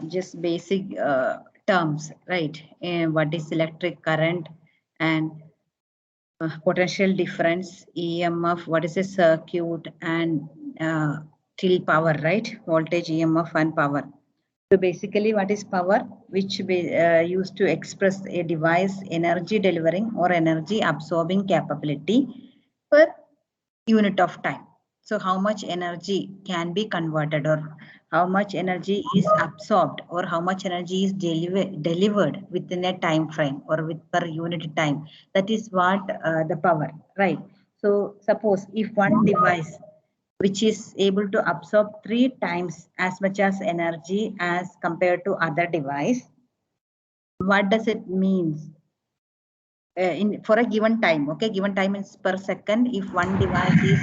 just basic terms, right? And what is electric current and potential difference, EMF, what is a circuit, and till power, right? Voltage, EMF, and power. So basically, what is power? Which we used to express a device energy delivering or energy absorbing capability per unit of time. So how much energy can be converted, or how much energy is absorbed, or how much energy is delivered within a time frame or with per unit time. That is what the power, right? So suppose if one device which is able to absorb 3 times as much as energy as compared to other device, what does it mean? In for a given time, okay, given time is per second. If one device is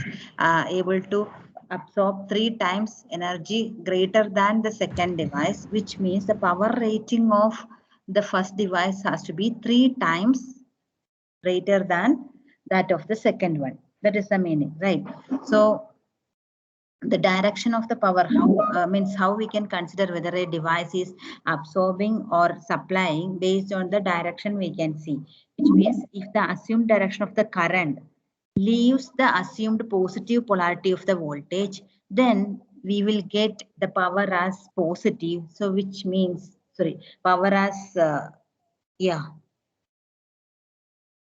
able to absorb 3 times energy greater than the second device, which means the power rating of the first device has to be 3 times greater than that of the second one. That is the meaning, right? So the direction of the power, how means how we can consider whether a device is absorbing or supplying based on the direction we can see, which means if the assumed direction of the current leaves the assumed positive polarity of the voltage, then we will get the power as positive. So which means, sorry, power as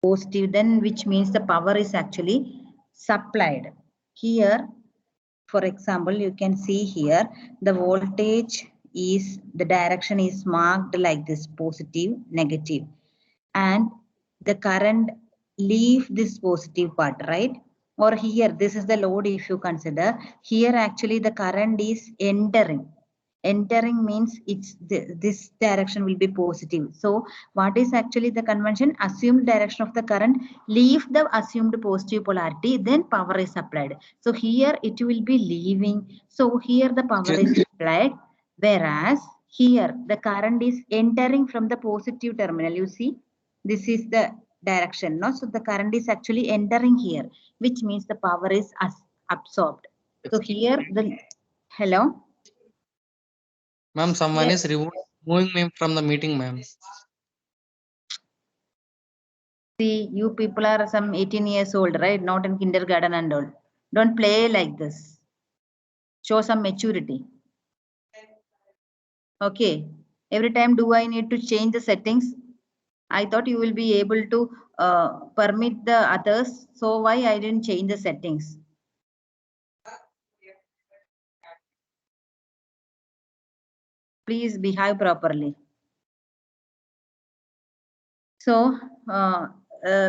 positive, then which means the power is actually supplied here. For example, you can see here the voltage is, the direction is marked like this, positive, negative, and the current leave this positive part, right? Or here, this is the load. If you consider here, actually the current is entering means it's this direction will be positive. So what is actually the convention? Assumed direction of the current, leave the assumed positive polarity, then power is applied. So here it will be leaving, so here the power is applied, whereas here the current is entering from the positive terminal. You see, this is the direction, no? So the current is actually entering here, which means the power is absorbed. So here the, hello? Ma'am, someone is removing me from the meeting, ma'am. See, you people are some 18 years old, right? Not in kindergarten and all. Don't play like this. Show some maturity. Okay. Every time do I need to change the settings? I thought you will be able to permit the others. So why I didn't change the settings? Please behave properly. So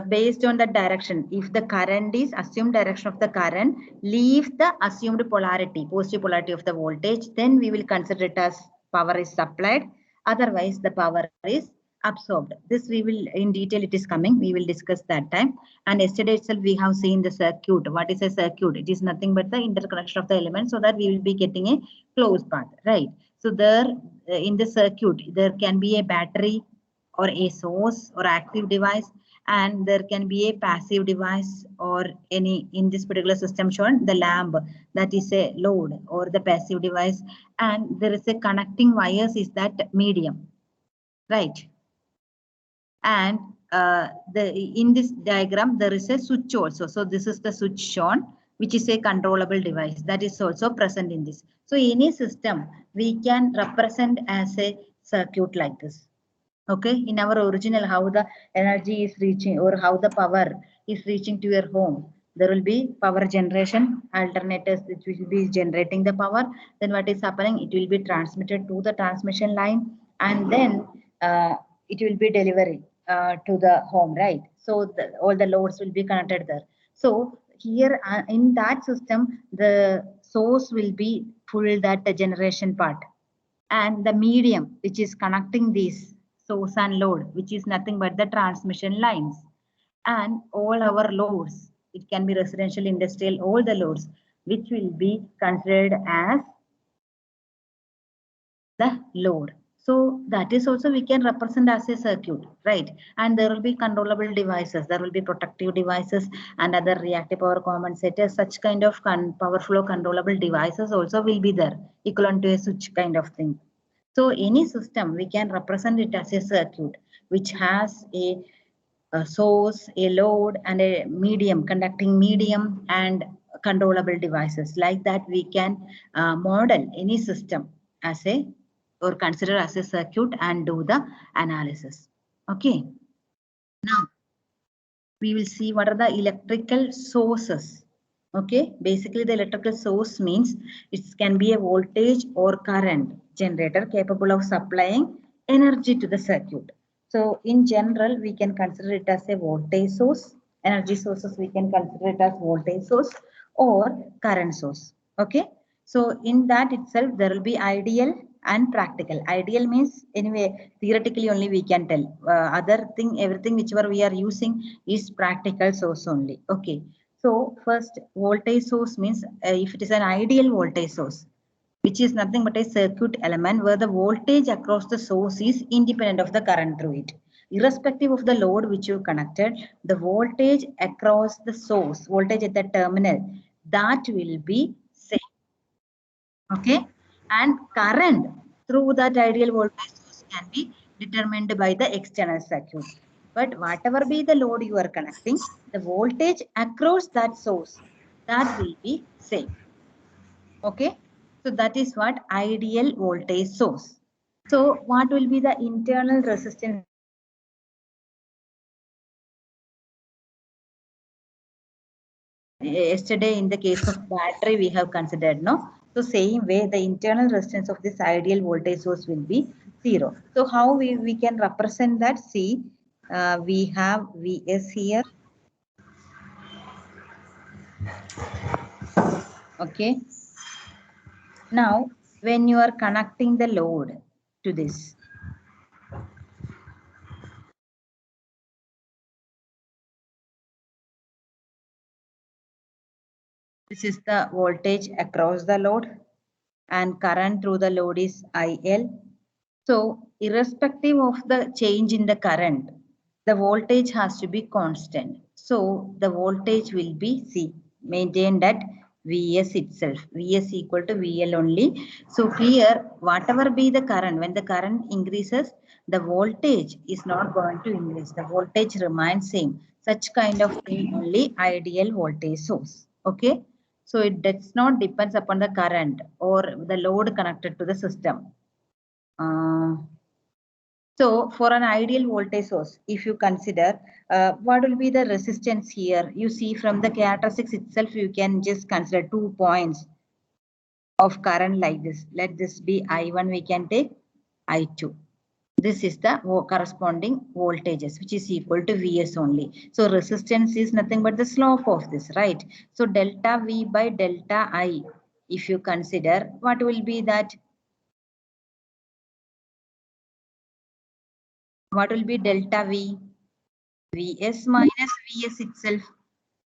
based on the direction, if the current is assumed direction of the current, leave the assumed polarity, positive polarity of the voltage, then we will consider it as power is supplied. Otherwise, the power is absorbed. This we will in detail, it is coming. We will discuss that time. And yesterday itself, we have seen the circuit. What is a circuit? It is nothing but the interconnection of the elements, so that we will be getting a closed path, right? So there in the circuit, there can be a battery or a source or active device, and there can be a passive device, or any, in this particular system shown, the lamp, that is a load or the passive device, and there is a connecting wires, is that medium, right? And in this diagram there is a switch also. So this is the switch shown, which is a controllable device, that is also present in this. So any system we can represent as a circuit like this. Okay, in our original, how the energy is reaching, or how the power is reaching to your home, there will be power generation alternators which will be generating the power. Then what is happening, it will be transmitted to the transmission line, and then it will be delivery to the home, right? So all the loads will be connected there. So here in that system, the source will be full, that generation part, and the medium which is connecting these source and load, which is nothing but the transmission lines. And all our loads, it can be residential, industrial, all the loads, which will be considered as the load. So that is also we can represent as a circuit, right? And there will be controllable devices, there will be protective devices and other reactive power compensators. Such kind of power flow controllable devices also will be there, equivalent to a switch kind of thing. So any system, we can represent it as a circuit which has a source, a load, and a medium, conducting medium, and controllable devices. Like that, we can model any system as a, or consider as a circuit and do the analysis. Okay. Now, we will see what are the electrical sources. Okay, basically the electrical source means it can be a voltage or current generator capable of supplying energy to the circuit. So in general, we can consider it as a voltage source. Energy sources, we can consider it as voltage source or current source. Okay, so in that itself, there will be ideal and practical. Ideal means anyway, theoretically only we can tell. Other thing, everything whichever we are using is practical source only. Okay. So first, voltage source means if it is an ideal voltage source, which is nothing but a circuit element where the voltage across the source is independent of the current through it. Irrespective of the load which you connected, the voltage across the source, voltage at the terminal, that will be same. Okay. And current through that ideal voltage source can be determined by the external circuit. But whatever be the load you are connecting, the voltage across that source, that will be same. Okay. So that is what ideal voltage source. So what will be the internal resistance? Yesterday in the case of battery we have considered, no? So same way the internal resistance of this ideal voltage source will be 0. So how we can represent that? See, we have Vs here. Okay. Now when you are connecting the load to this, this is the voltage across the load and current through the load is IL. So irrespective of the change in the current, the voltage has to be constant. So the voltage will be C, maintained at Vs itself. Vs equal to VL only. So here, whatever be the current, when the current increases, the voltage is not going to increase. The voltage remains same. Such kind of thing only ideal voltage source. Okay. So it does not depends upon the current or the load connected to the system. So for an ideal voltage source, if you consider what will be the resistance here, you see from the characteristics itself, you can just consider 2 points of current like this. Let this be I1, we can take I2. This is the corresponding voltages, which is equal to Vs only. So resistance is nothing but the slope of this, right? So delta V by delta I, if you consider, what will be that? What will be delta V? Vs minus Vs itself.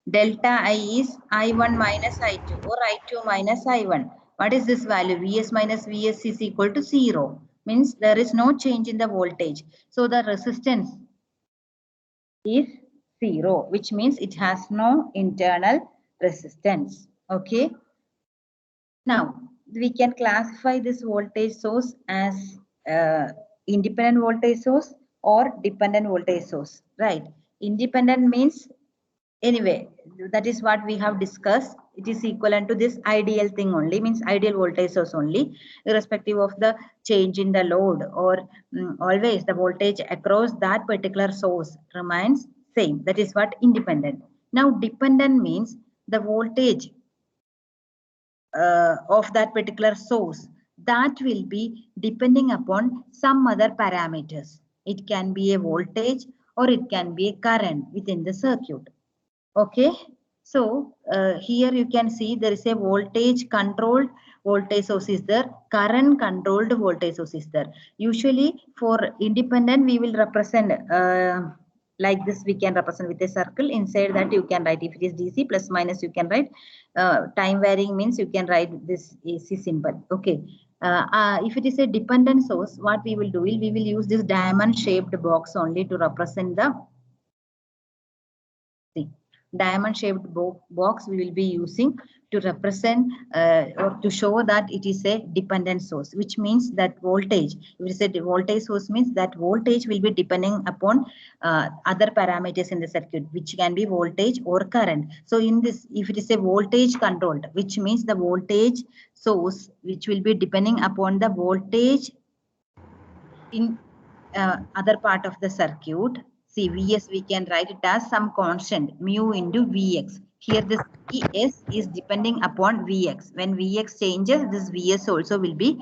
Delta I is I1 minus I2 or I2 minus I1. What is this value? Vs minus Vs is equal to 0. Means there is no change in the voltage. So the resistance is 0, which means it has no internal resistance. Okay. Now, we can classify this voltage source as independent voltage source or dependent voltage source, right? Independent means, anyway, that is what we have discussed. It is equivalent to this ideal thing only, means ideal voltage source only, irrespective of the change in the load, or always the voltage across that particular source remains same. That is what independent. Now, dependent means the voltage of that particular source, that will be depending upon some other parameters. It can be a voltage or it can be a current within the circuit. Okay. So here you can see there is a voltage controlled voltage source is there, current controlled voltage source is there. Usually for independent we will represent like this. We can represent with a circle. Inside that you can write, if it is DC plus minus you can write, time varying means you can write this AC symbol. Okay. If it is a dependent source, what we will do is we will use this diamond shaped box only to represent the thing. Diamond shaped box we will be using to represent or to show that it is a dependent source, which means that voltage, if it is a voltage source, means that voltage will be depending upon other parameters in the circuit, which can be voltage or current. So in this, if it is a voltage controlled, which means the voltage source which will be depending upon the voltage in other part of the circuit. See, Vs we can write it as some constant mu into Vx. Here this Vs is depending upon Vx. When Vx changes, this Vs also will be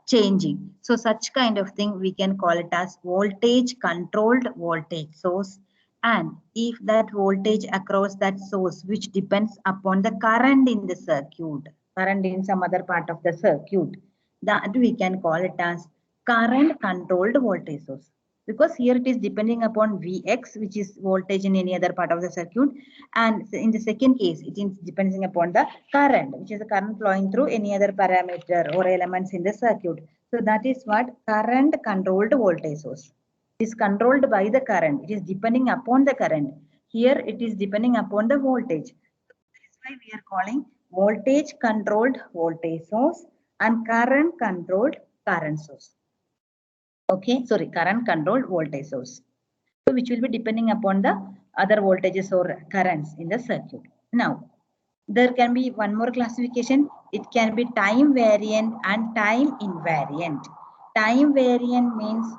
changing. So such kind of thing we can call it as voltage controlled voltage source. And if that voltage across that source, which depends upon the current in the circuit, current in some other part of the circuit, that we can call it as current controlled voltage source, because here it is depending upon Vx, which is voltage in any other part of the circuit, and in the second case it is depending upon the current, which is the current flowing through any other parameter or elements in the circuit. So that is what current controlled voltage source is, controlled by the current. It is depending upon the current. Here it is depending upon the voltage. So that is why we are calling voltage controlled voltage source and current controlled current source. Okay, sorry, current controlled voltage source. So which will be depending upon the other voltages or currents in the circuit. Now, there can be one more classification. It can be time variant and time invariant. Time variant means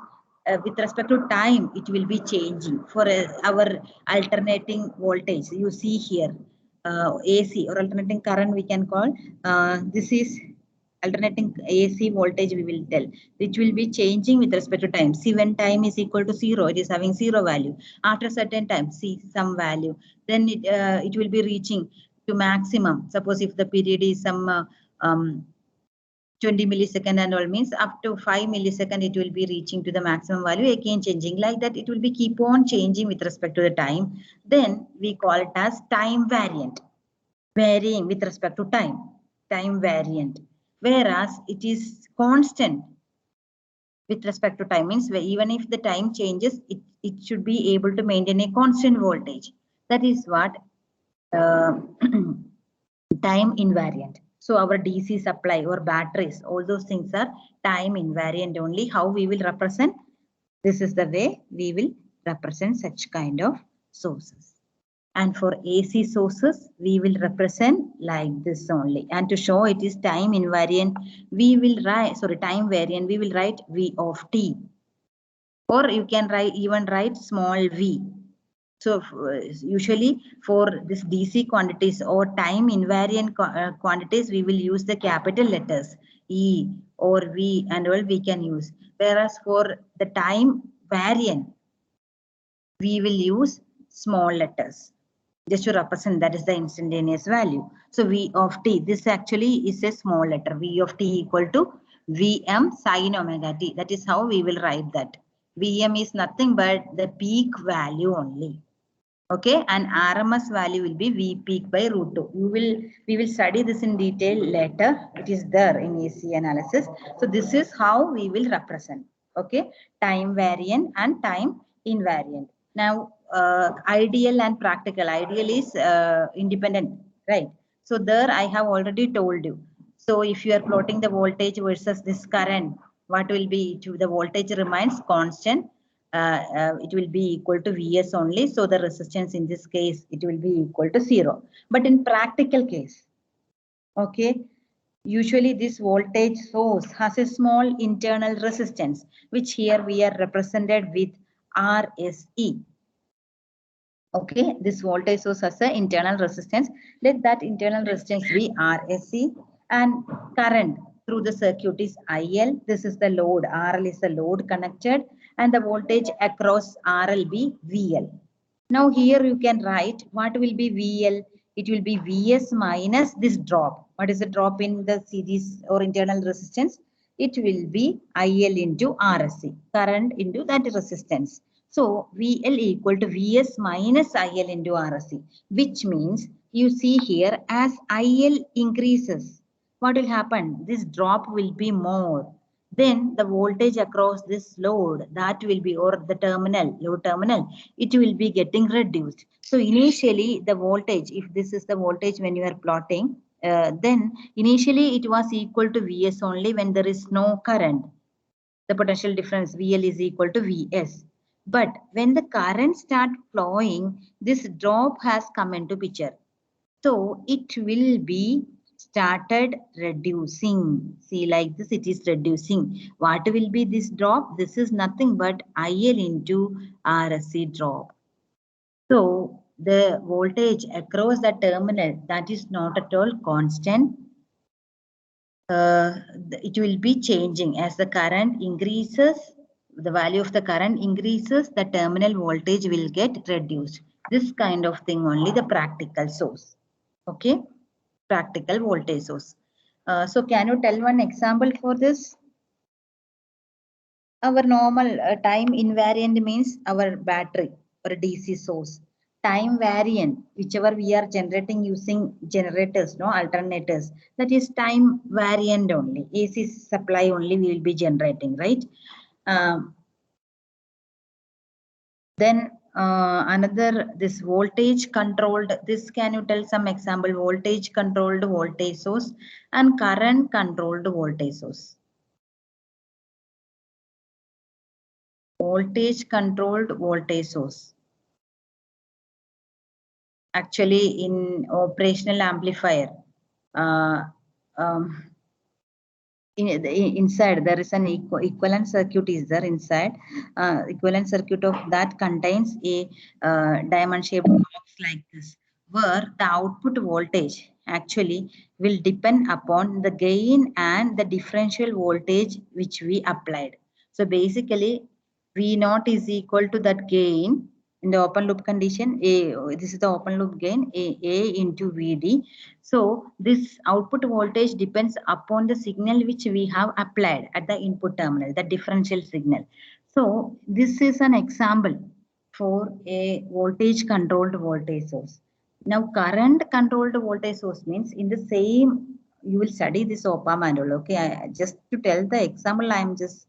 with respect to time, it will be changing. For our alternating voltage, you see here, AC or alternating current we can call. This is alternating AC voltage we will tell, which will be changing with respect to time. See, when time is equal to 0, it is having 0 value. After a certain time, see some value, then it will be reaching to maximum. Suppose if the period is some 20 millisecond and all, means up to 5 millisecond it will be reaching to the maximum value, again changing. Like that it will be keep on changing with respect to the time. Then we call it as time variant, varying with respect to time, time variant. Whereas it is constant with respect to time, means even if the time changes, it should be able to maintain a constant voltage. That is what time invariant. So our DC supply or batteries, all those things are time invariant only. How we will represent? This is the way we will represent such kind of sources. And for AC sources, we will represent like this only. And to show it is time invariant, we will write, sorry, time variant, we will write V of t. Or you can write, even write small v. So usually for this DC quantities or time invariant quantities, we will use the capital letters E or V and all we can use. Whereas for the time variant, we will use small letters just to represent that is the instantaneous value. So V of t, this actually is a small letter. V of t equal to Vm sin omega t. That is how we will write that. Vm is nothing but the peak value only. Okay, and RMS value will be V peak by root 2. We will study this in detail later. It is there in AC analysis. So this is how we will represent. Okay, time variant and time invariant. Now, ideal and practical. Ideal is independent, right? So there I have already told you. So if you are plotting the voltage versus this current, what will be? The voltage remains constant. It will be equal to Vs only. So the resistance in this case, it will be equal to 0. But in practical case, okay, usually this voltage source has a small internal resistance, which here we are represented with RSE. Okay, this voltage source has an internal resistance. Let that internal resistance be RSE, and current through the circuit is IL. This is the load. RL is the load connected, and the voltage across RL be VL. Now here you can write what will be VL. It will be Vs minus this drop. What is the drop in the series or internal resistance? It will be IL into RSE, current into that resistance. So VL equal to Vs minus IL into RSE, which means you see here as IL increases, what will happen? This drop will be more. then the voltage across this load that will be, or the terminal, load terminal, it will be getting reduced. So initially the voltage, if this is the voltage when you are plotting, then initially it was equal to Vs only when there is no current. The potential difference VL is equal to Vs. But when the current start flowing, this drop has come into picture. So it will be started reducing. See, like this, it is reducing. What will be this drop? This is nothing but IL into RSC drop. So the voltage across the terminal, that is not at all constant. It will be changing as the current increases, the value of the current increases, the terminal voltage will get reduced. This kind of thing only the practical source. Okay, practical voltage source. So can you tell one example for this? Our normal time invariant means our battery or DC source. Time variant, whichever we are generating using generators, no alternators, that is time variant only. AC supply only we will be generating, right? Then another, this voltage controlled, this can you tell some example? Voltage controlled voltage source and current controlled voltage source. Voltage controlled voltage source. Actually in operational amplifier, inside there is an equivalent circuit is there inside. Equivalent circuit of that contains a diamond shaped box like this, where the output voltage actually will depend upon the gain and the differential voltage which we applied. So basically V naught is equal to that gain in the open loop condition. This is the open loop gain, A into VD. So this output voltage depends upon the signal which we have applied at the input terminal, the differential signal. So this is an example for a voltage controlled voltage source. Now current controlled voltage source means in the same, you will study this op-amp manual. Okay, just to tell the example, I am just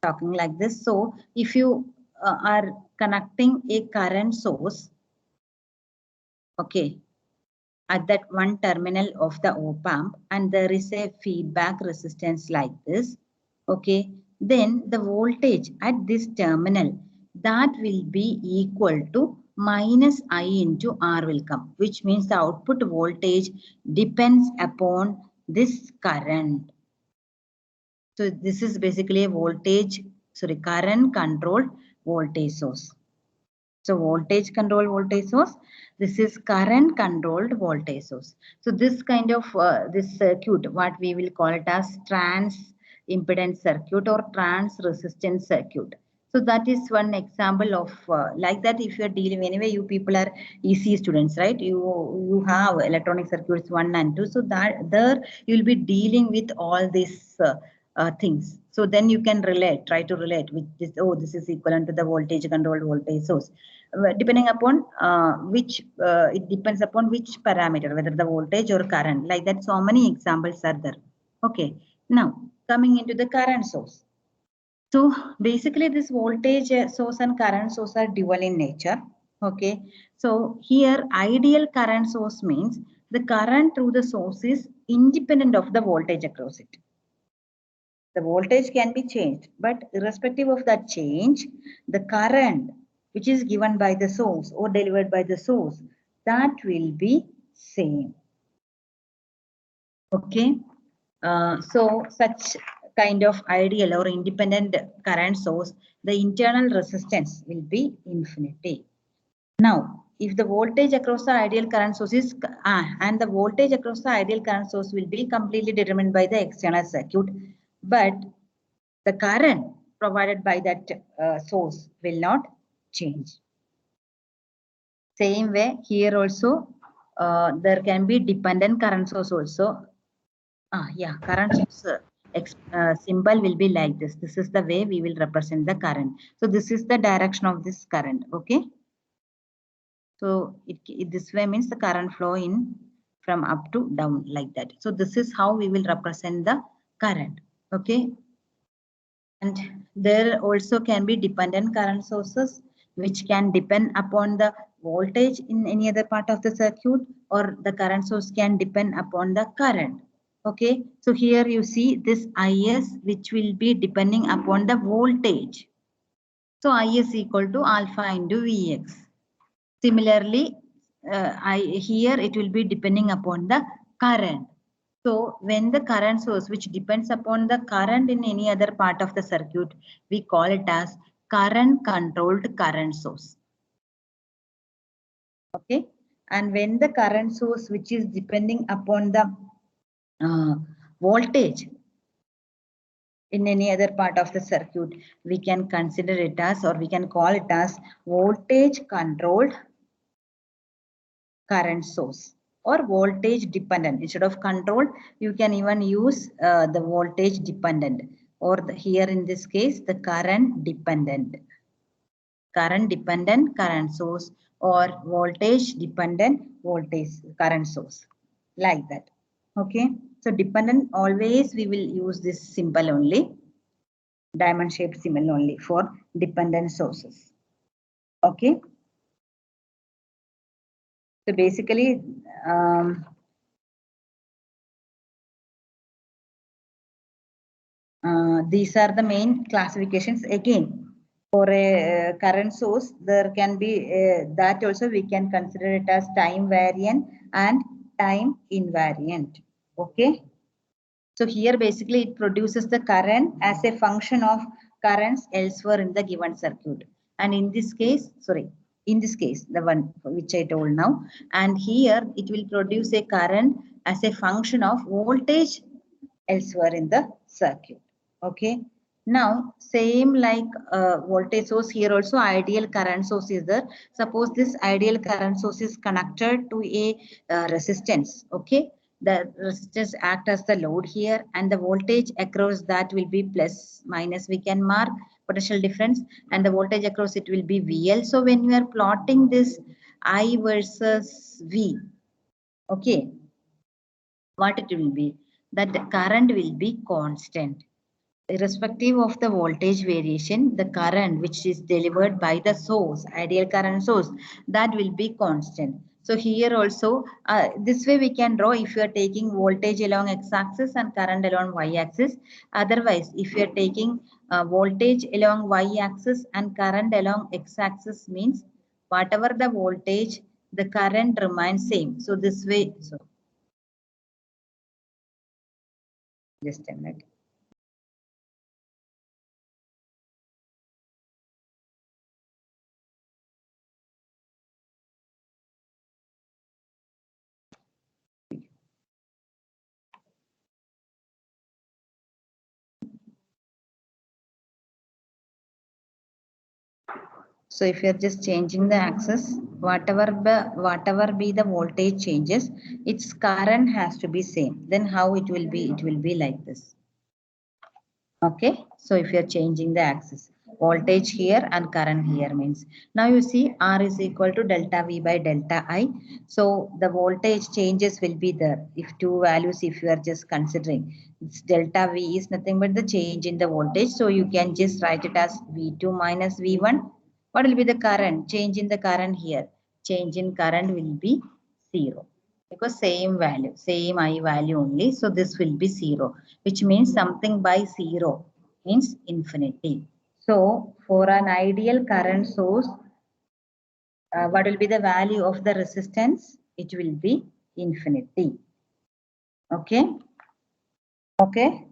talking like this. So if you are connecting a current source, okay, at that one terminal of the op-amp, and there is a feedback resistance like this, okay, then the voltage at this terminal, that will be equal to minus I into R will come, which means the output voltage depends upon this current. So this is basically a current controlled voltage source. So voltage control voltage source, this is current controlled voltage source. So this kind of this circuit, what we will call it as trans impedance circuit or trans resistance circuit. So that is one example of like that. If you are dealing anyway, you people are EC students, right? You have electronic circuits 1 and 2. So that there you will be dealing with all these things. So then you can relate, try to relate with this. Oh, this is equivalent to the voltage controlled voltage source. Depending upon it depends upon which parameter, whether the voltage or current, like that. So many examples are there. Okay, now coming into the current source. So basically this voltage source and current source are dual in nature. Okay, so here ideal current source means the current through the source is independent of the voltage across it. The voltage can be changed, but irrespective of that change, the current which is given by the source or delivered by the source, that will be same. Okay. So such kind of ideal or independent current source, the internal resistance will be infinity. Now, if the voltage across the ideal current source is, and the voltage across the ideal current source will be completely determined by the external circuit, but the current provided by that source will not change. Same way here also, there can be dependent current source also. Yeah, current source symbol will be like this. This is the way we will represent the current. So this is the direction of this current. Okay. So this way means the current flow in from up to down like that. So this is how we will represent the current. Okay. And there also can be dependent current sources which can depend upon the voltage in any other part of the circuit, or the current source can depend upon the current. Okay, so here you see this IS which will be depending upon the voltage. So IS equal to alpha into Vx. Similarly, here it will be depending upon the current. So when the current source which depends upon the current in any other part of the circuit, we call it as current controlled current source. Okay, and when the current source which is depending upon the voltage in any other part of the circuit, we can consider it as, or we can call it as, voltage controlled current source or voltage dependent. Instead of controlled, you can even use the voltage dependent, or here in this case the current dependent current source, or voltage dependent voltage current source, like that. Okay, so dependent, always we will use this symbol only, diamond shaped symbol only for dependent sources. Okay, so basically these are the main classifications. Again, for a current source, there can be that also we can consider it as time variant and time invariant. Okay, so here basically it produces the current as a function of currents elsewhere in the given circuit, and in this case, the one which I told now, and here it will produce a current as a function of voltage elsewhere in the circuit. Okay, now same like voltage source, here also ideal current source is there. Suppose this ideal current source is connected to a resistance. Okay, the resistance act as the load here, and the voltage across that will be plus minus, we can mark potential difference, and the voltage across it will be VL. So when you are plotting this I versus V, okay, what it will be, that the current will be constant irrespective of the voltage variation. The current which is delivered by the source, ideal current source, that will be constant. So here also this way we can draw, if you are taking voltage along x-axis and current along y-axis. Otherwise, if you are taking voltage along y-axis and current along x-axis, means whatever the voltage, the current remains same. So this way, so just a minute. So if you're just changing the axis, whatever be the voltage changes, its current has to be same. Then how it will be? It will be like this. Okay. So if you're changing the axis, voltage here and current here, means now you see R is equal to delta V by delta I. So the voltage changes will be there. If two values, if you are just considering, it's delta V is nothing but the change in the voltage. So you can just write it as V2 minus V1. What will be the current? Change in the current here. Change in current will be 0. Because same value, same I value only. So this will be 0, which means something by 0 means infinity. So for an ideal current source, what will be the value of the resistance? It will be infinity. Okay. Okay.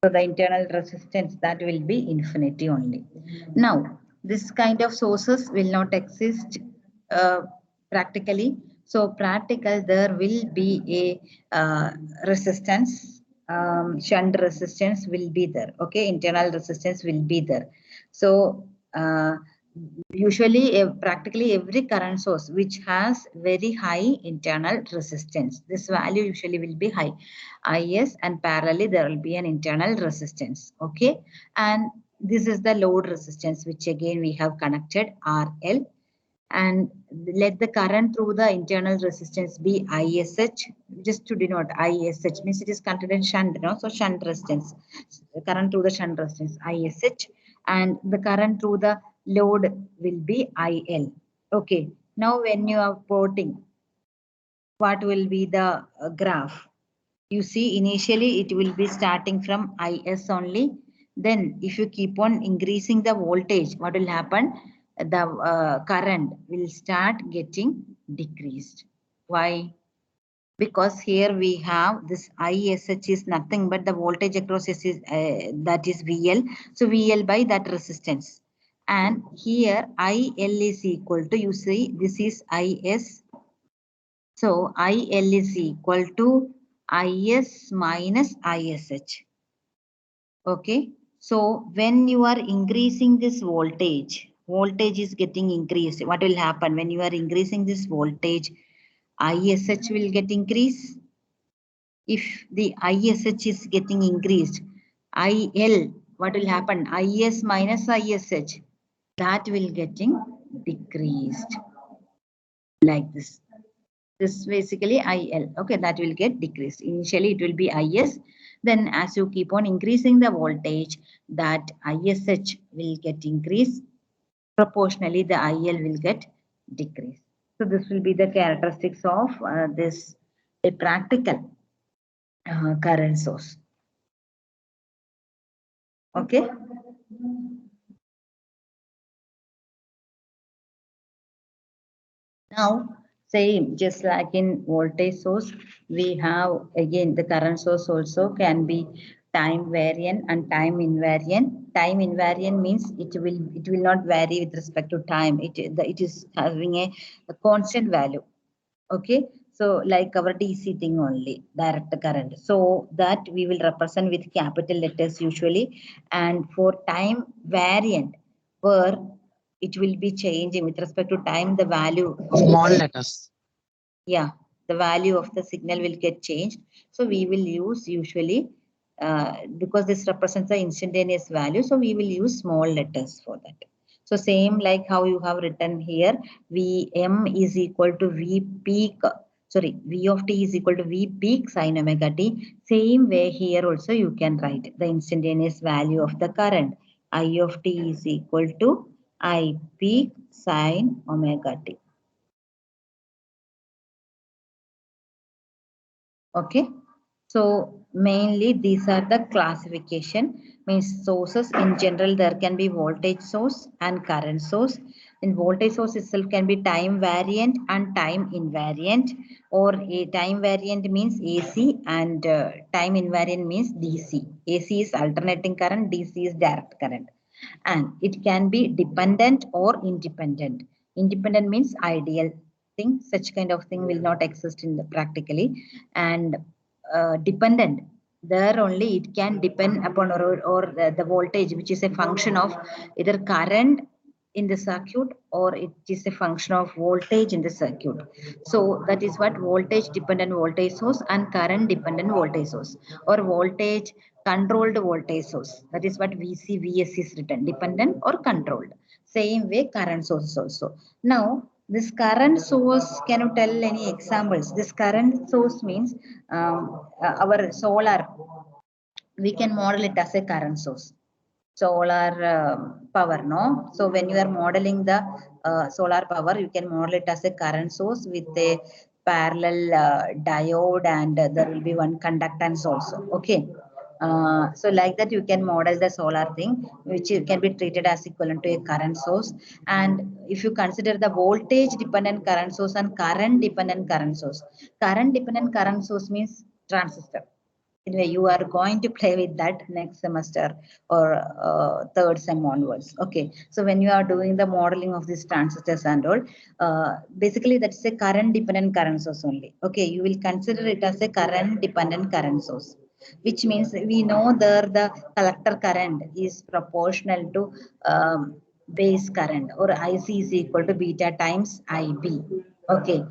So the internal resistance, that will be infinity only. Now, this kind of sources will not exist practically. So practical, there will be a resistance, shunt resistance will be there. Okay, internal resistance will be there. So usually, practically every current source which has very high internal resistance, this value usually will be high. IS, and parallelly there will be an internal resistance. Okay, and this is the load resistance, which again we have connected RL, and let the current through the internal resistance be ISH. just to denote ISH means it is considered shunt, no? So shunt resistance, current through the shunt resistance, ISH, and the current through the load will be IL. Okay. Now when you are plotting, what will be the graph? You see, initially it will be starting from IS only. Then if you keep on increasing the voltage, what will happen? The current will start getting decreased. Why? Because here we have this ISH is nothing but the voltage across S is that is VL. So VL by that resistance. And here IL is equal to, you see, this is IS. So IL is equal to IS minus ISH. Okay. So when you are increasing this voltage, voltage is getting increased. What will happen when you are increasing this voltage? ISH will get increased. If the ISH is getting increased, IL, what will happen? IS minus ISH, that will getting decreased like this. This basically IL. Okay, that will get decreased. Initially, it will be IS. Then as you keep on increasing the voltage, that ISH will get increased. Proportionally, the IL will get decreased. So this will be the characteristics of this a practical current source. Okay. Now, same, just like in voltage source, we have again the current source also can be time variant and time invariant. Time invariant means it will not vary with respect to time. It is having a constant value. Okay, so like our DC thing only, direct current. So that we will represent with capital letters usually, and for time variant, where it will be changing with respect to time, the value of Small letters. yeah, the value of the signal will get changed. So we will use usually because this represents the instantaneous value, so we will use small letters for that. So same like how you have written here, Vm is equal to V peak, sorry, V of t is equal to V peak sine omega t. Same way here also you can write the instantaneous value of the current. I of t is equal to I peak sine omega t. Okay, so mainly these are the classification, means sources. In general there can be voltage source and current source. In voltage source itself can be time variant and time invariant, or a time variant means AC and time invariant means DC. AC is alternating current, DC is direct current, and it can be dependent or independent. Independent means ideal thing, such kind of thing will not exist in the practically. And dependent, there only it can depend upon or the voltage, which is a function of either current in the circuit or it is a function of voltage in the circuit. So that is what voltage dependent voltage source and current dependent voltage source, or voltage controlled voltage source. That is what VC VS is written, dependent or controlled. Same way current source also. Now this current source, can you tell any examples? This current source means our solar, we can model it as a current source. Solar power, no? So when you are modeling the solar power, you can model it as a current source with a parallel diode, and there will be one conductance also. Okay. So like that you can model the solar thing, which can be treated as equivalent to a current source. And if you consider the voltage dependent current source and current dependent current source, current dependent current source means transistor. Anyway, you are going to play with that next semester or third sem onwards. Okay, so when you are doing the modeling of these transistors and all, basically that's a current dependent current source only. Okay, you will consider it as a current dependent current source, which means we know there the collector current is proportional to base current, or IC is equal to beta times IB. Okay,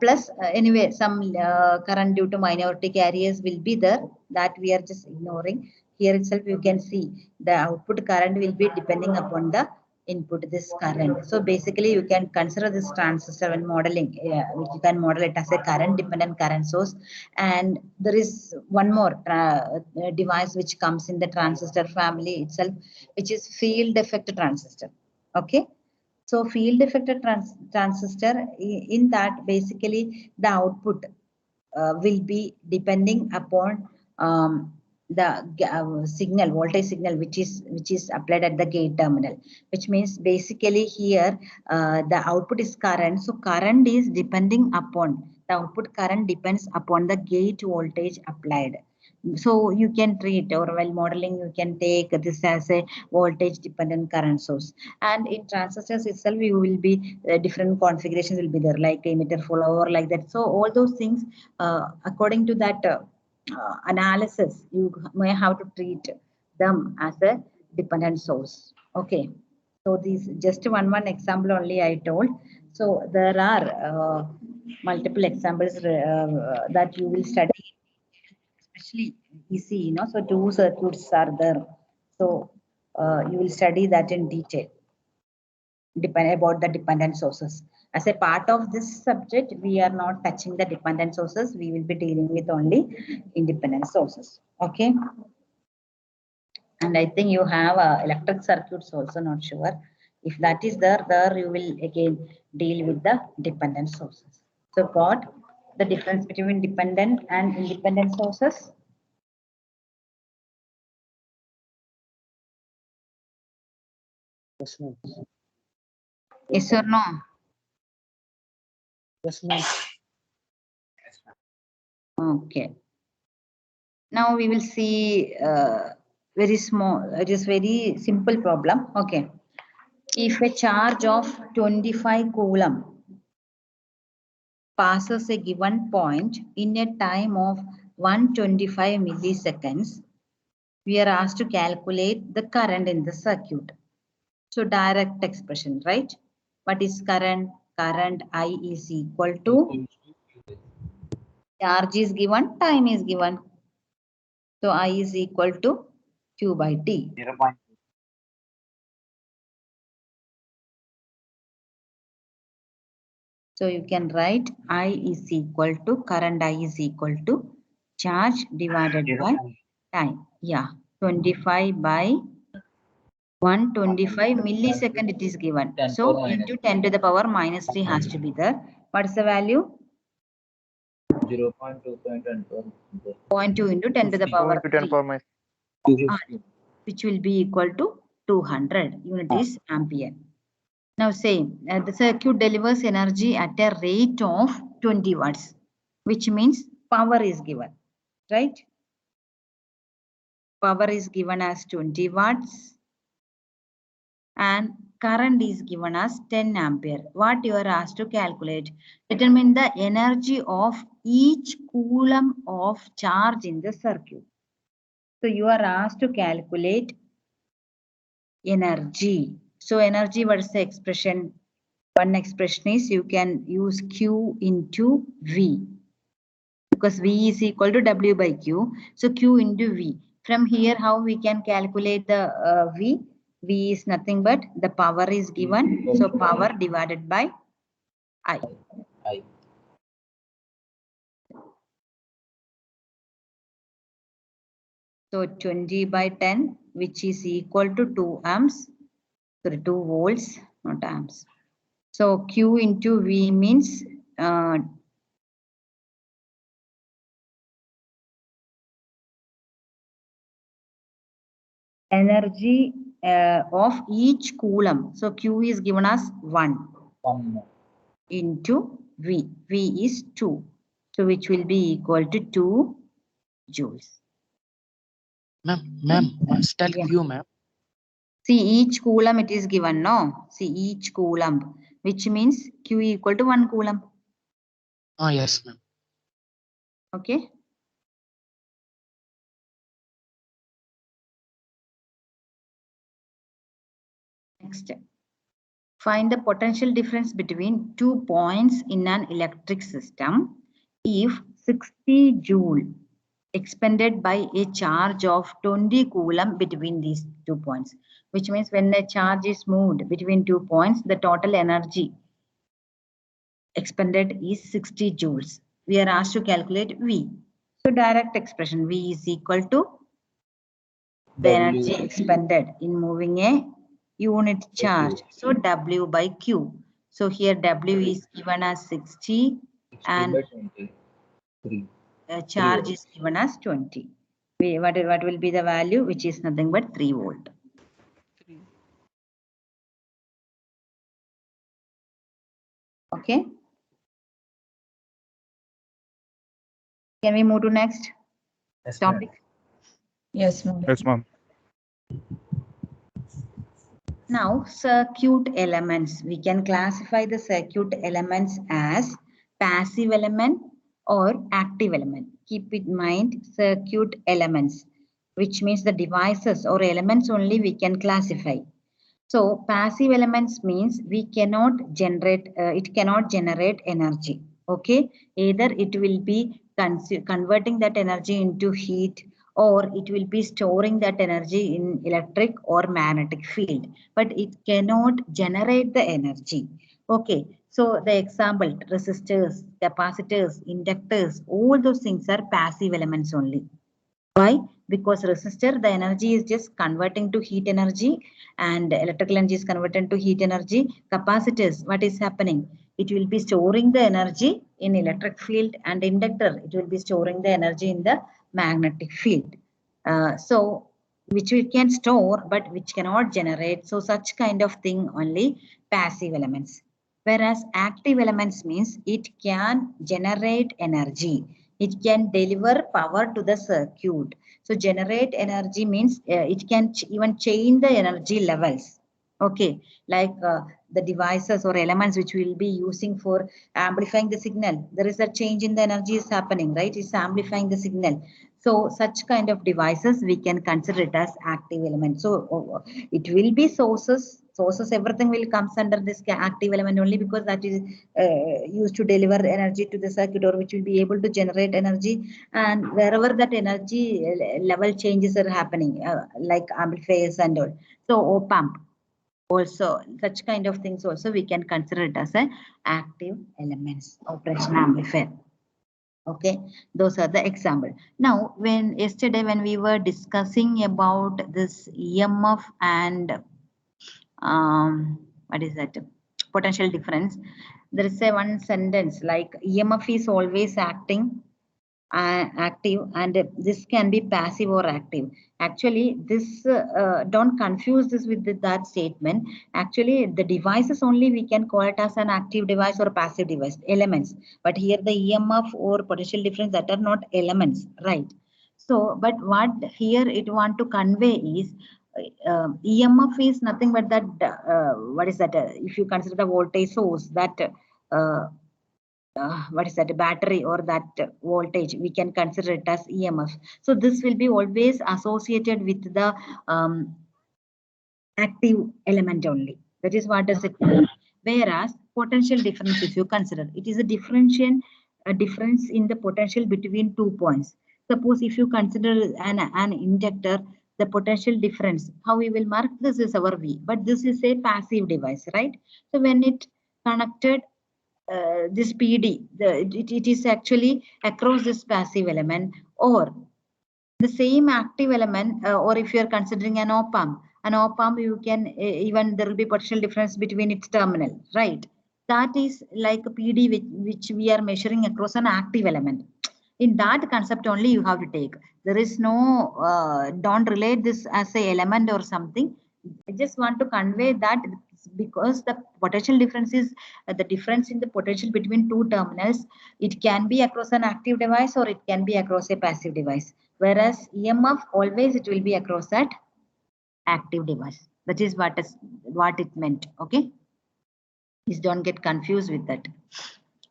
plus anyway some current due to minority carriers will be there, that we are just ignoring. Here itself you can see the output current will be depending upon the input this current. So basically you can consider this transistor when modeling, which you can model it as a current dependent current source. And there is one more device which comes in the transistor family itself, which is field effect transistor. Okay. So field effector transistor, in that basically the output will be depending upon the signal, voltage signal, which is applied at the gate terminal, which means basically here the output is current. So current is depending upon, the output current depends upon the gate voltage applied. So you can treat, or while modeling, you can take this as a voltage dependent current source. And in transistors itself, you will be different configurations will be there, like emitter follower, like that. So all those things, according to that analysis, you may have to treat them as a dependent source. Okay. So these just one example only I told. So there are multiple examples that you will study, especially easy, you know. So two circuits are there. So you will study that in detail, about the dependent sources. As a part of this subject, we are not touching the dependent sources. We will be dealing with only independent sources. Okay. And I think you have electric circuits also, not sure. If that is there, you will again deal with the dependent sources. So got the difference between dependent and independent sources? Yes, ma'am. Yes or no? Yes, ma'am. Okay. Now we will see very small, it is very simple problem. Okay. If a charge of 25 coulomb passes a given point in a time of 125 milliseconds, we are asked to calculate the current in the circuit. So direct expression, right? What is current? Current I is equal to charge is given, time is given. So I is equal to Q by T. 0.2. So you can write I is equal to, current I is equal to charge divided by time. Yeah, 25 by 125 millisecond it is given. So into 10 to the power minus 3 has to be there. What is the value? 0.2. 0.2 into 10 to the power 3, which will be equal to 200 unit is ampere. Now say the circuit delivers energy at a rate of 20 watts, which means power is given, right? Power is given as 20 watts and current is given as 10 ampere. What you are asked to calculate? Determine the energy of each coulomb of charge in the circuit. So you are asked to calculate energy. So energy, what is the expression? One expression is you can use Q into V, because V is equal to W by Q. So Q into V. From here, how we can calculate the V? V is nothing but the power is given. So power divided by I. So 20 by 10, which is equal to 2 amps. Sorry, 2 volts, not amps. So Q into V means energy of each coulomb. So Q is given as 1 into V. V is 2. So which will be equal to 2 joules. Ma'am, must tell Yeah. Q, ma'am. See, each coulomb it is given, no? See, each coulomb, which means Q equal to 1 coulomb. Ah, yes, ma'am. Okay. Next. Find the potential difference between 2 points in an electric system if 60 joule expended by a charge of 20 coulomb between these 2 points. which means when a charge is moved between 2 points, the total energy expended is 60 joules. We are asked to calculate V. So direct expression V is equal to the energy expended in moving a unit charge. So W by Q. So here W is given as 60 and charge is given as 20. What will be the value, which is nothing but 3 volt. Okay. Can we move to next topic? Yes, ma'am. Yes, ma'am. Now, circuit elements. We can classify the circuit elements as passive element or active element. Keep in mind circuit elements, which means the devices or elements only we can classify. So passive elements means we cannot generate, it cannot generate energy. Okay, either it will be converting that energy into heat, or it will be storing that energy in electric or magnetic field, but it cannot generate the energy. Okay, so the example, resistors, capacitors, inductors, all those things are passive elements only. Why? Because resistor, the energy is just converting to heat energy, and electrical energy is converted to heat energy. Capacitors, what is happening? It will be storing the energy in electric field, and inductor, it will be storing the energy in the magnetic field. So which we can store, but which cannot generate. So such kind of thing only passive elements. Whereas active elements means it can generate energy. It can deliver power to the circuit. So generate energy means it can even change the energy levels. Okay, like the devices or elements which we will be using for amplifying the signal. There is a change in the energy is happening, right? It's amplifying the signal. So such kind of devices we can consider it as active elements. So it will be sources. Sources, everything will comes under this active element only, because that is used to deliver energy to the circuit, or which will be able to generate energy. And wherever that energy level changes are happening, like amplifiers and all. So op amp also, such kind of things also we can consider it as a active elements, operation amplifier. Okay, those are the example. Now, yesterday when we were discussing about this EMF and what is that, potential difference, there is a one sentence like EMF is always acting active, and this can be passive or active. Actually, this don't confuse this with that statement. Actually, the devices only we can call it as an active device or passive device, elements. But here the EMF or potential difference, that are not elements, right? So, but what here it want to convey is EMF is nothing but that what is that? If you consider the voltage source, that what is that, a battery or that voltage, we can consider it as EMF. So this will be always associated with the active element only. That is what does it mean. Whereas potential difference, if you consider, it is a difference in the potential between 2 points. Suppose if you consider an inductor, the potential difference, how we will mark this is our V, but this is a passive device, right? So when it connected this PD, it is actually across this passive element, or the same active element, or if you are considering an op-amp, you can even there will be potential difference between its terminal, right? That is like a PD which we are measuring across an active element. In that concept only you have to take. There is no, don't relate this as a element or something. I just want to convey that because the potential difference is the difference in the potential between two terminals. It can be across an active device or it can be across a passive device. Whereas EMF, always it will be across that active device. That is what it meant. Okay. Please don't get confused with that,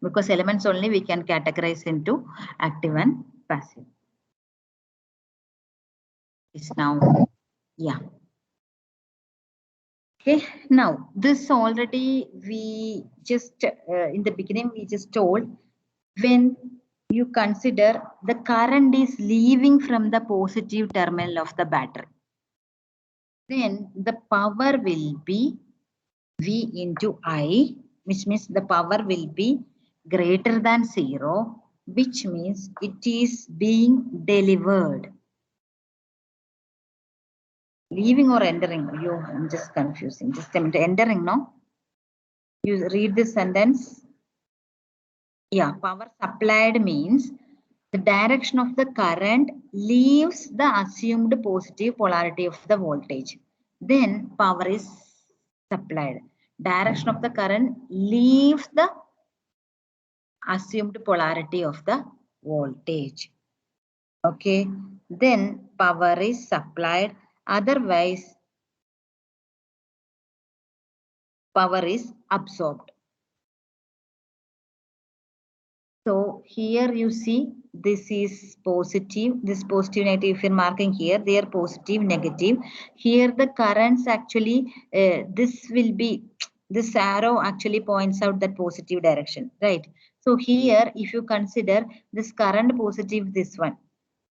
because elements only we can categorize into active and passive. It's now, yeah. Okay, now this already we just in the beginning we just told, when you consider the current is leaving from the positive terminal of the battery. then the power will be V into I, which means the power will be greater than 0, which means it is being delivered. Leaving or entering? I'm just confusing. Just a minute. Entering, no? You read this sentence. Yeah, power supplied means the direction of the current leaves the assumed positive polarity of the voltage. Then power is supplied. Direction of the current leaves the assumed polarity of the voltage. Okay, then power is supplied. Otherwise, power is absorbed. So here you see this is positive, this positive negative. If you're marking here, they are positive, negative. Here the currents actually, this will be, this arrow actually points out that positive direction, right? So here, if you consider this current positive, this one.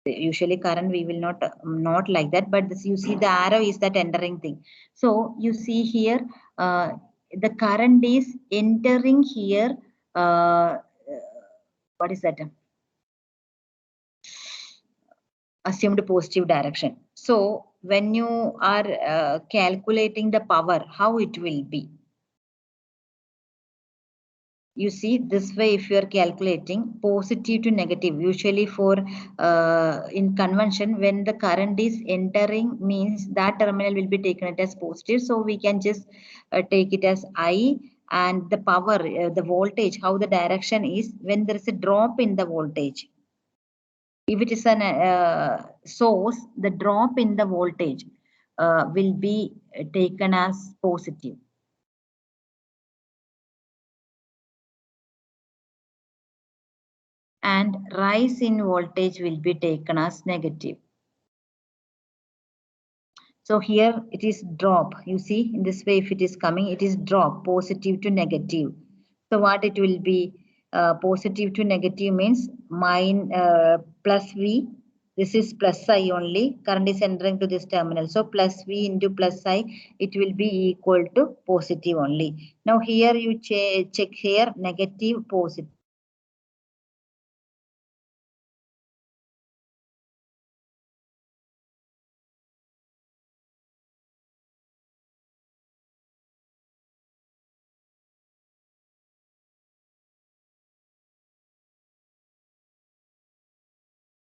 Usually current we will not like that, but this you see the arrow is that entering thing. So you see here, the current is entering here. What is that? Assumed positive direction. So when you are calculating the power, how it will be? You see this way, if you are calculating positive to negative, usually for in convention, when the current is entering means that terminal will be taken it as positive. So we can just take it as I, and the power, the voltage, how the direction is when there is a drop in the voltage. If it is an source, the drop in the voltage will be taken as positive. And rise in voltage will be taken as negative. So here it is drop. You see in this way, if it is coming, it is drop, positive to negative. So what it will be, positive to negative means plus V. This is plus I only. Current is entering to this terminal. So plus V into plus I, it will be equal to positive only. Now here you check here negative, positive.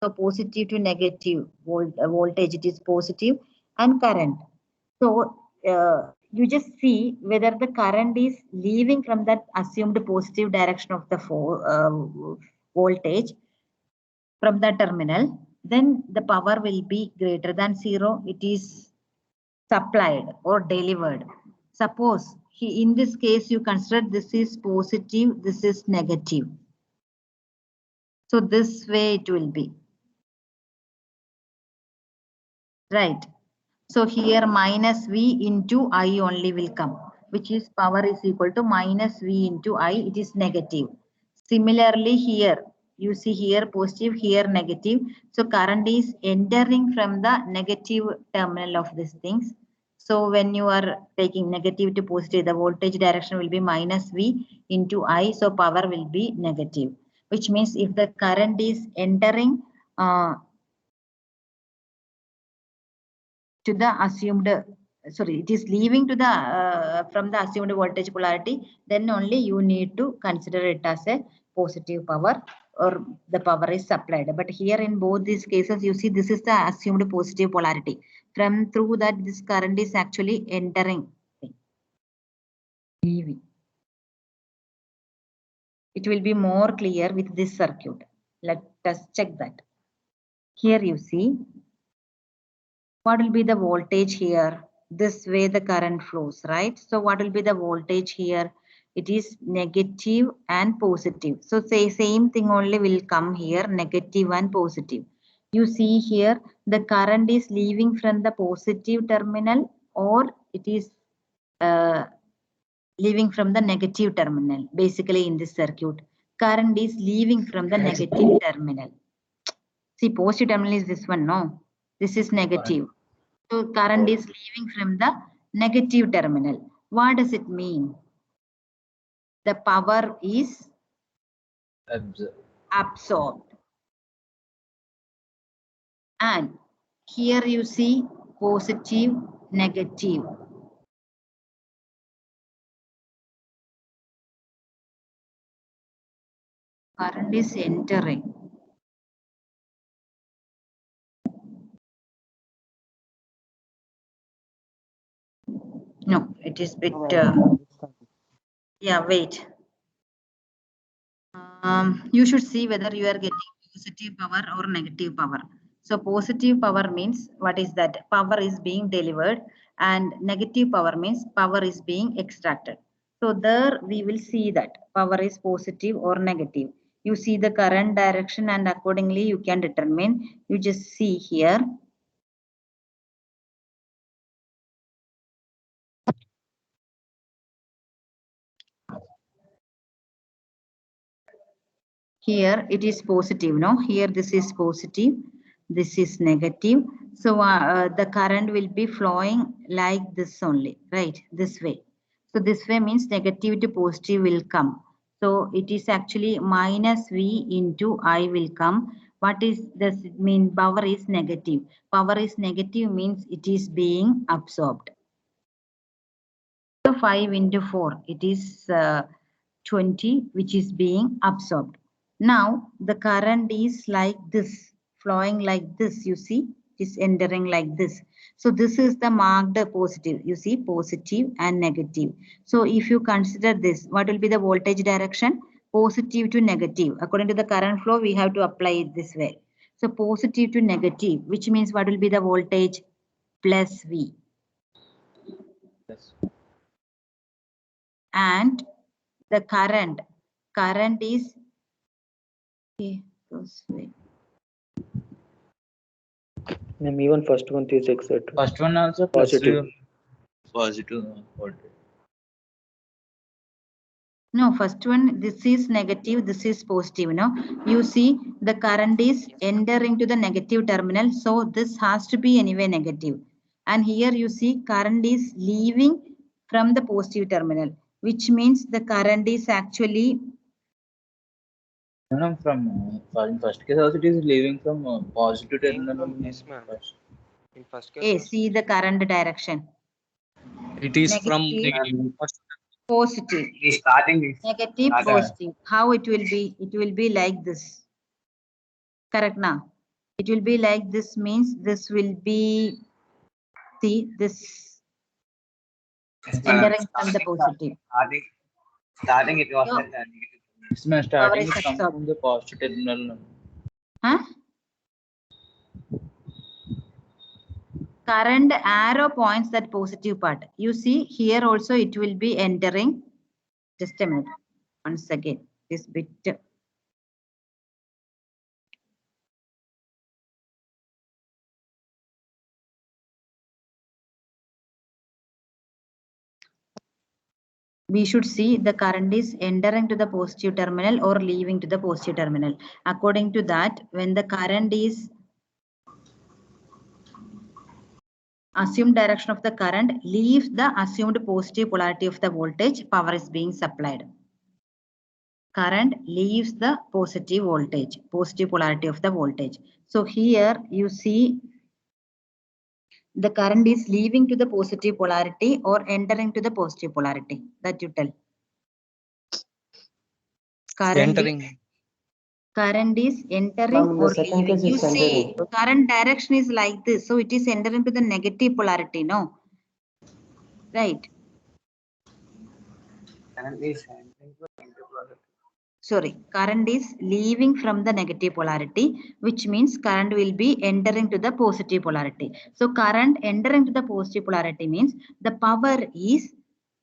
So positive to negative voltage, it is positive, and current. So you just see whether the current is leaving from that assumed positive direction of the voltage from the terminal, then the power will be greater than 0. It is supplied or delivered. Suppose in this case you consider this is positive, this is negative. So this way it will be. Right. So here minus V into I only will come, which is power is equal to minus V into I. It is negative. Similarly here, you see here positive, here negative. So current is entering from the negative terminal of these things. So when you are taking negative to positive, the voltage direction will be minus V into I. So power will be negative, which means if the current is entering to the assumed, sorry, it is leaving to the from the assumed voltage polarity, then only you need to consider it as a positive power, or the power is supplied. But here in both these cases, you see this is the assumed positive polarity. From through that, this current is actually entering. EV. It will be more clear with this circuit. Let us check that. Here you see what will be the voltage here. This way the current flows, right? So what will be the voltage here? It is negative and positive. So say same thing only will come here, negative and positive. You see here the current is leaving from the positive terminal, or it is leaving from the negative terminal. Basically in this circuit, current is leaving from the negative terminal. See, positive terminal is this one, no? This is negative. So current is leaving from the negative terminal. What does it mean? The power is absorbed. And here you see positive, negative. Current is entering. No, it is bit. Yeah, wait. You should see whether you are getting positive power or negative power. So positive power means what is that? Power is being delivered, and negative power means power is being extracted. So there we will see that power is positive or negative. You see the current direction and accordingly you can determine. You just see here. Here it is positive, no? Here this is positive, this is negative. So the current will be flowing like this only, right? This way. So this way means negative to positive will come. So it is actually minus V into I will come. What is this mean? Power is negative. Power is negative means it is being absorbed. So 5 into 4, it is 20, which is being absorbed. Now the current is like this, flowing like this, you see, it is entering like this. So this is the marked positive, you see, positive and negative. So if you consider this, what will be the voltage direction? Positive to negative. According to the current flow, we have to apply it this way. So positive to negative, which means what will be the voltage? Plus V. Yes. And the current is okay, goes way. Even first one is exact. First one also Positive. positive voltage. No, first one, this is negative, this is positive. No, you see the current is entering to the negative terminal, so this has to be anyway negative. And here you see current is leaving from the positive terminal, which means the current is actually No, from in first case also it is leaving from positive terminal. Yes, ma'am. In first case, A. also. See the current direction. It is from Negative. first Positive. It is starting. Negative, positive. How it will be? It will be like this. Correct now. It will be like this means this will be, see this entering from the positive. Starting it was So, like negative. Starting power it is comes absorbed. from the positive terminal. Huh? Current arrow points that positive part. You see here also it will be entering. Just a minute. Once again, this bit. We should see the current is entering to the positive terminal or leaving to the positive terminal. According to that, when the current is assumed direction of the current leaves the assumed positive polarity of the voltage, power is being supplied. Current leaves the positive voltage, positive polarity of the voltage. So here you see the current is leaving to the positive polarity or entering to the positive polarity. That you tell. entering. Current is entering Ma'am, the or second leaving. case You is see, entering. current direction is like this. So it is entering to the negative polarity, no? Right. Sorry, current is leaving from the negative polarity, which means current will be entering to the positive polarity. So current entering to the positive polarity means the power is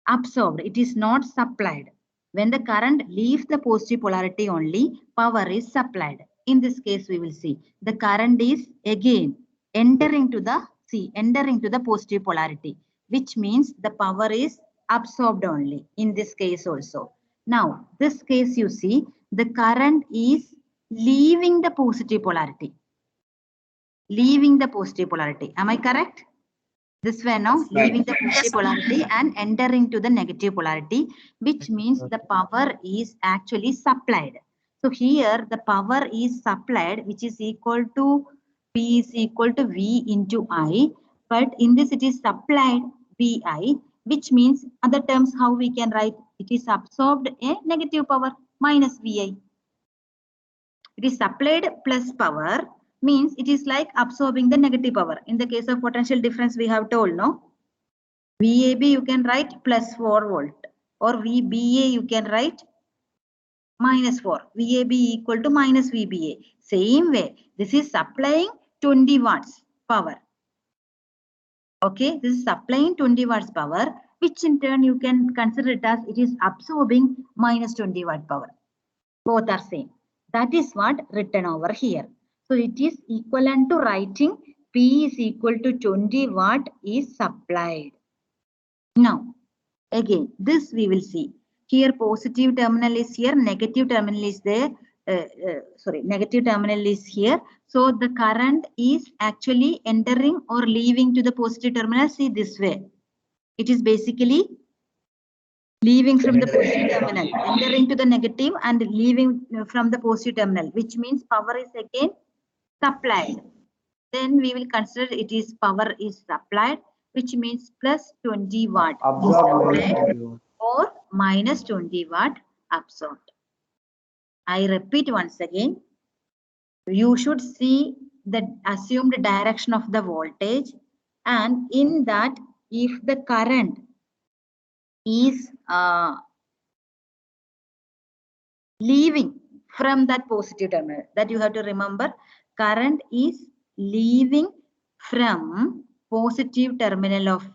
absorbed. It is not supplied. When the current leaves the positive polarity only, power is supplied. In this case, we will see the current is again entering to the positive polarity, which means the power is absorbed only in this case also. Now, this case you see the current is leaving the positive polarity. Leaving the positive polarity. Am I correct? This way now, leaving the positive polarity and entering to the negative polarity, which means the power is actually supplied. So here the power is supplied, which is equal to P is equal to V into I. But in this it is supplied VI, which means other terms how we can write, it is absorbed a negative power minus VI. It is supplied plus power means it is like absorbing the negative power. In the case of potential difference, we have told, no? VAB you can write plus 4 volt, or VBA you can write minus 4. VAB equal to minus VBA. Same way, this is supplying 20 watts power. Okay, this is supplying 20 watts power, which in turn you can consider it as it is absorbing minus 20 watt power. Both are same. That is what written over here. So it is equivalent to writing P is equal to 20 watt is supplied. Now, again, this we will see. Here positive terminal is here, negative terminal is there. Negative terminal is here. So the current is actually entering or leaving to the positive terminal. See this way. It is basically leaving from the positive terminal, entering to the negative and leaving from the positive terminal, which means power is again supplied. Then we will consider it is power is supplied, which means plus 20 watt is supplied or minus 20 watt absorbed. I repeat once again, you should see the assumed direction of the voltage, and in that if the current is leaving from that positive terminal, that you have to remember, current is leaving from positive terminal of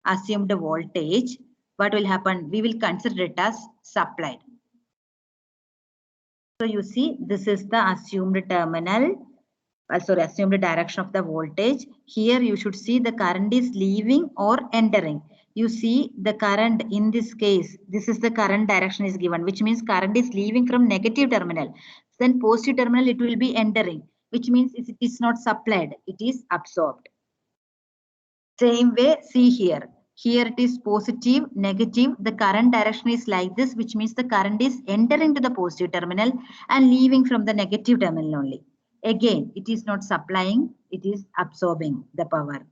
assumed voltage, what will happen? We will consider it as supplied. So you see, this is the assumed terminal, assumed direction of the voltage. Here you should see the current is leaving or entering. You see the current in this case, this is the current direction is given, which means current is leaving from negative terminal. Then positive terminal it will be entering, which means it is not supplied, it is absorbed. Same way, see here. Here it is positive, negative. The current direction is like this, which means the current is entering to the positive terminal and leaving from the negative terminal only. Again, it is not supplying, it is absorbing the power.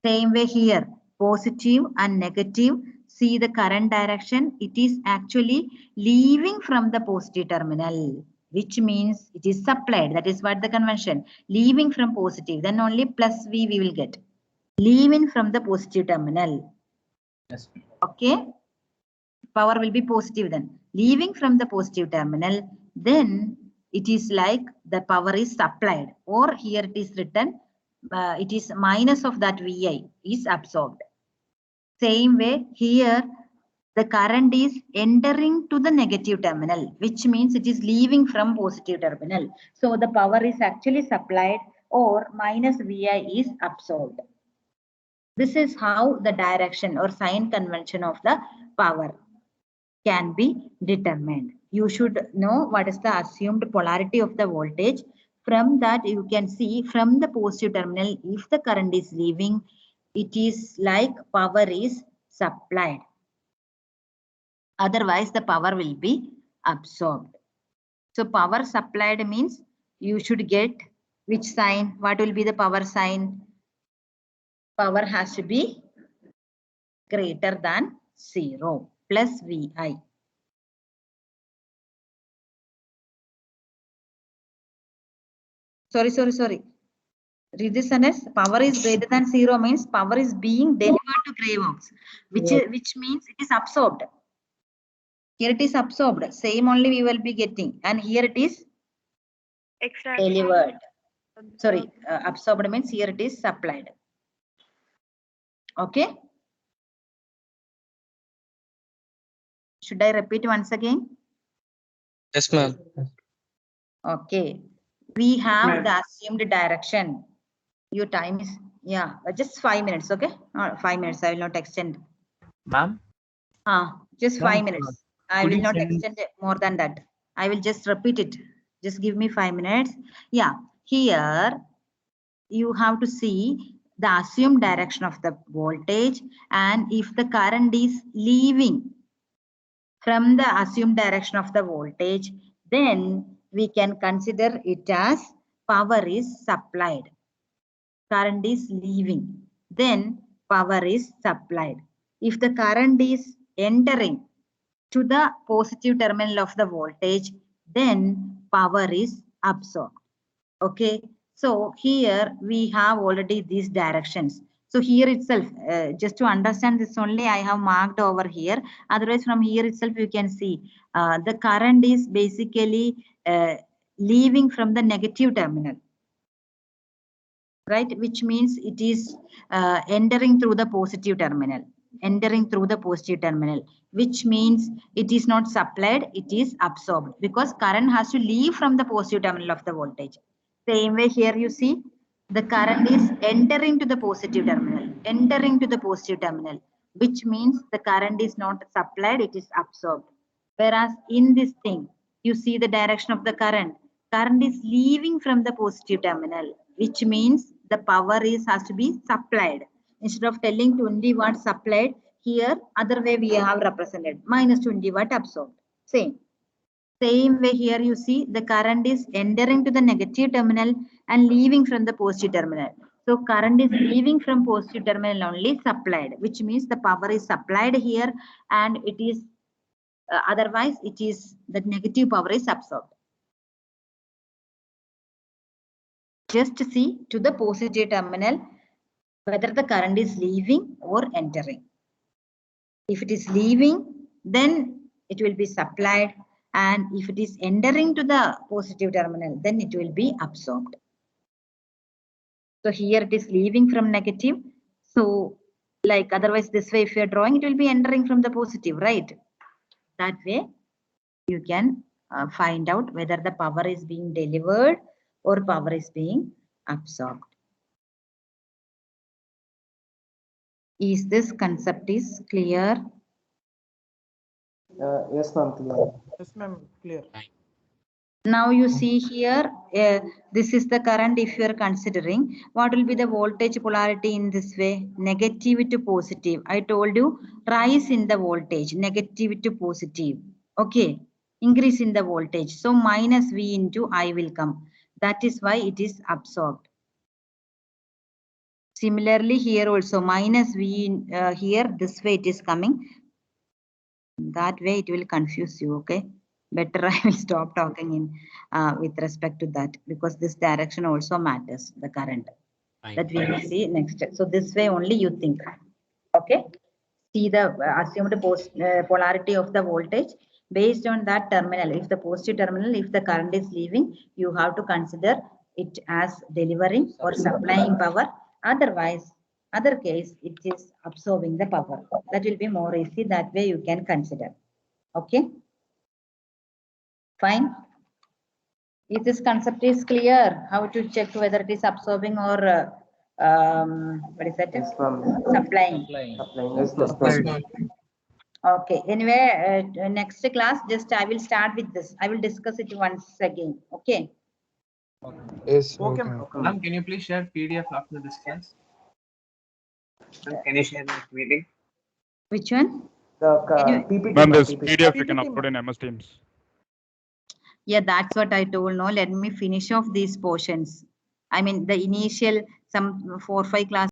Same way here, positive and negative. See the current direction, it is actually leaving from the positive terminal, which means it is supplied. That is what the convention. Leaving from positive, then only plus V we will get. Leaving from the positive terminal. Yes. Okay. Power will be positive then. Leaving from the positive terminal, then it is like the power is supplied, or here it is written, it is minus of that VI is absorbed. Same way here, the current is entering to the negative terminal, which means it is leaving from positive terminal. So the power is actually supplied or minus VI is absorbed. This is how the direction or sign convention of the power can be determined. You should know what is the assumed polarity of the voltage. From that, you can see from the positive terminal, if the current is leaving, it is like power is supplied. Otherwise, the power will be absorbed. So power supplied means you should get which sign? What will be the power sign? Power has to be greater than 0 plus VI. Sorry. Read this sentence. Power is greater than 0 means power is being delivered to gray box, which means it is absorbed. Here it is absorbed. Same only we will be getting, and here it is delivered. Sorry, absorbed means here it is supplied. Okay. Should I repeat once again? Yes, ma'am. Okay. We have the assumed direction. Your time is, yeah, just 5 minutes. Okay. 5 minutes. I will not extend. Ma'am? Just 5 minutes. I could will you not send- extend it more than that. I will just repeat it. Just give me 5 minutes. Yeah. Here you have to see the assumed direction of the voltage, and if the current is leaving from the assumed direction of the voltage, then we can consider it as power is supplied. Current is leaving, then power is supplied. If the current is entering to the positive terminal of the voltage, then power is absorbed. Okay, so here we have already these directions. So here itself, just to understand this only, I have marked over here. Otherwise, from here itself, you can see the current is basically leaving from the negative terminal, right? Which means it is entering through the positive terminal, which means it is not supplied, it is absorbed, because current has to leave from the positive terminal of the voltage. Same way here you see the current is entering to the positive terminal, which means the current is not supplied, it is absorbed. Whereas in this thing, you see the direction of the current is leaving from the positive terminal, which means the power has to be supplied. Instead of telling 20 watt supplied, here other way we have represented minus 20 watt absorbed. Same way here you see the current is entering to the negative terminal and leaving from the positive terminal. So current is leaving from positive terminal only supplied, which means the power is supplied here, and it is otherwise it is the negative power is absorbed. Just see to the positive terminal whether the current is leaving or entering. If it is leaving, then it will be supplied, and if it is entering to the positive terminal, then it will be absorbed. So here it is leaving from negative. So like otherwise this way if you are drawing, it will be entering from the positive, right? That way you can find out whether the power is being delivered or power is being absorbed. Is this concept is clear? Yes, ma'am, clear. Yes, ma'am. Clear. Now you see here, this is the current if you are considering. What will be the voltage polarity in this way? Negative to positive. I told you rise in the voltage, negative to positive. Okay, increase in the voltage. So minus V into I will come. That is why it is absorbed. Similarly here also minus V here this way it is coming. That way it will confuse you. Okay, better I will stop talking in with respect to that, because this direction also matters, the current that we will see next. So this way only you think. Okay, see the assumed polarity of the voltage based on that terminal. If the positive terminal, if the current is leaving, you have to consider it as delivering or supplying power. Otherwise, other case it is absorbing the power. That will be more easy. That way you can consider. Okay, fine. If this concept is clear, how to check whether it is absorbing or what is that? Yes, ma'am. Supplying. Applying. Yes, ma'am. Okay, anyway, next class, just I will start with this. I will discuss it once again. Okay. Yes, Okay, okay. ma'am. Ma'am, can you please share PDF after this class? Ma'am, can you share this meeting? Which one? The Anyway. PPT. Ma'am, this PPT. PDF you can PPT, upload in MS Teams. Yeah, that's what I told. No, let me finish off these portions. I mean, the initial some 4 or 5 classes.